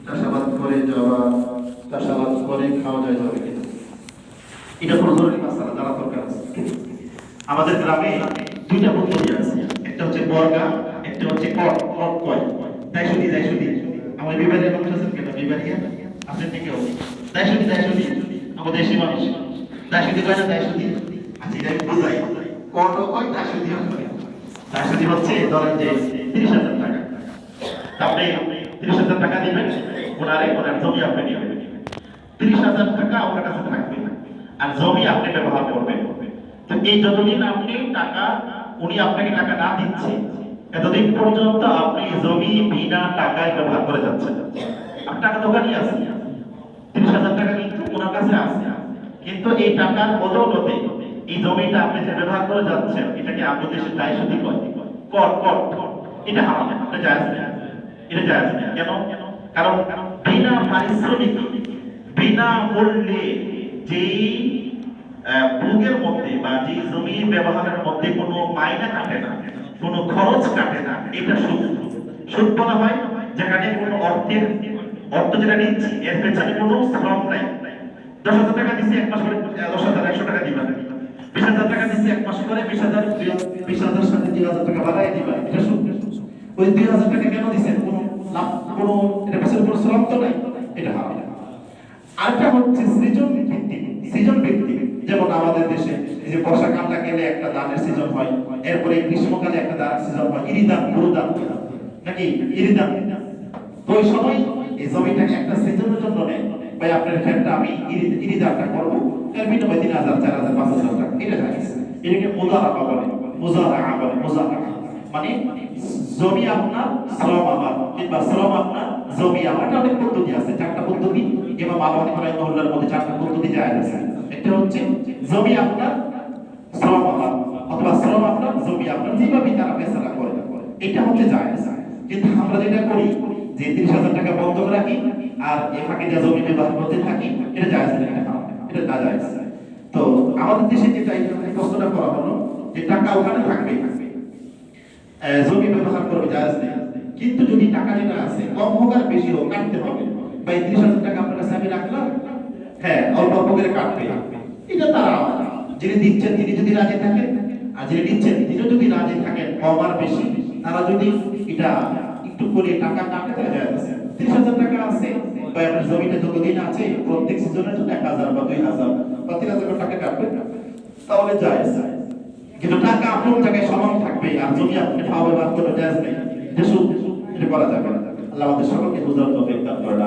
চাষাবাদ করে যাওয়া, চাষাবাদ করে খাওয়া যায় যাবে কিনা, এটা কোনো জরুরি মাসালা জানা দরকার আছে। আমাদের গ্রামে দুইটা পদ্ধতি আছে, একটা হচ্ছে বর্গা, একটা হচ্ছে কট। কট কয় দায়শুদি, দায়শুদি আমার বিবাহের মানুষ আছেন কেন, বিবাহিয়া আপনার থেকেও দায়শুদি, দায়শুদি আমাদের দেশি মানুষ দায়শুদি কয় না, দায়শুদি। আচ্ছা এটা আমি বুঝাই, কট কয় দায়শুদি হয়। দায়শুদি হচ্ছে ধরেন যে 30,000 টাকা, আপনি 30,000 টাকা দিবেন ওনারে, ওনার জমি আপনি নেবেন, 30,000 টাকা আপনার কাছে থাকবে আর জমি আপনি ব্যবহার করবেন। তো এই যতদিন আপনি টাকা, উনি আপনাকে টাকা না দিচ্ছে, এতদিন পর্যন্ত আপনি জমি বিনা টাকায় ব্যবহার করে যাচ্ছেন। আপনার টাকা দোকানই আছে, 30,000 টাকা কিন্তু ওনার কাছে আছে, কিন্তু এই টাকার বদৌলতে এই জমিটা আপনি যে ব্যবহার করে যাচ্ছেন, এটাকে আমাদের দেশে দায়শুদি কয়, কট কট। এটা হারাম, এটা জায়েজ না, এটা জায়েজ না। কেন? কারণ বিনা পারিশ্রমিক, বিনা মূল্যে যেই ভোগের মধ্যে বা যে জমি ব্যবহারের মধ্যে কোনো মাইনা কাটে না, কোনো খরচ কাটে না, এটা সুদ। সুদ বলা হয় যেখানে কোনো অর্থ যেটা নিচ্ছি এর পেছনে কোনো শ্রম নাই। 10,000 টাকা দিচ্ছি, এক মাস পরে 10,100 টাকা দিবা। 20,000 টাকা দিচ্ছি, এক মাস পরে 20,000 সাথে 3,000 টাকা বাড়াই দিবা, এটা সুদ। ওই 2,000 টাকা কেন দিচ্ছেন? কোনো লাভ, কোনো এর পেছনে কোনো শ্রম তো নাই, এটা হারাম। আরেকটা হচ্ছে সৃজন ভিত্তিক, সৃজন ভিত্তিক। যেমন আমাদের দেশে এই যে বর্ষাকালটা গেলে একটা ধানের সিজন হয়, এরপরে গ্রীষ্মকালে একটা ধানের সিজন হয়, ইরিদান, মুরুদান নাকি ইরিদান। তো ওই সময় এই জমিটাকে একটা সিজনের জন্য নেয়, ভাই আপনার ক্ষেতটা আমি ইরিদানটা করবো, এর বিনিময়ে 3,000, 4,000, 5,000 টাকা, এটা জানিস। এটাকে মুজারাবা বলে, মুজারাবা বলে, মুজারাবা মানে জমি আপনার, শ্রম আমার, কিংবা শ্রম আপনার, জমি আমার। এটা অনেক পদ্ধতি আছে, 4টা পদ্ধতি। ইমাম আবু হানিফা রাহিমাহুল্লাহর মধ্যে 4টা পদ্ধতি জায়েজ আছে। একটা হচ্ছে জমি আপনার, শ্রম আমার, অথবা শ্রম আপনার, জমি আপনার, যেভাবে তারা ফয়সালা করে, এটা হচ্ছে জায়েজ। কিন্তু আমরা যেটা করি যে 30,000 টাকা বন্ধক রাখি আর এই ফাঁকে যা জমি ব্যবহার করতে থাকি, এটা জায়েজ না, এটা না জায়েজ। তো আমাদের দেশে যেটা এই প্রশ্নটা করা হলো যে টাকা ওখানে থাকবে, জমি ব্যবহার করবে, জায়েজ নেই। কিন্তু যদি টাকা যেটা আছে কম হোক আর বেশি হোক কাটতে হবে। ভাই 30,000 টাকা আপনার কাছে আমি রাখলাম, হ্যাঁ অল্প অল্প করে কাটবে, এটা তারা যিনি দিচ্ছেন তিনি যদি রাজি থাকেন, আর যিনি দিচ্ছেন তিনি যদি রাজি থাকেন, কম আর বেশি তারা যদি এটা একটু করে টাকা কাটে তাহলে জায়েজ। 30,000 টাকা আছে বা আপনার জমিতে যতদিন আছে প্রত্যেক সিজনের জন্য 1,000 বা 2,000 বা 3,000 টাকা কাটবে, তাহলে জায়েজ। কিন্তু টাকা আপনার জায়গায় সমান থাকবে আর জমি আপনি পাওয়া ব্যবহার করে জায়েজ নেই, এটা করা যাবে না। আল্লাহ আমাদের সকলকে বুঝার তৌফিক দান করেন।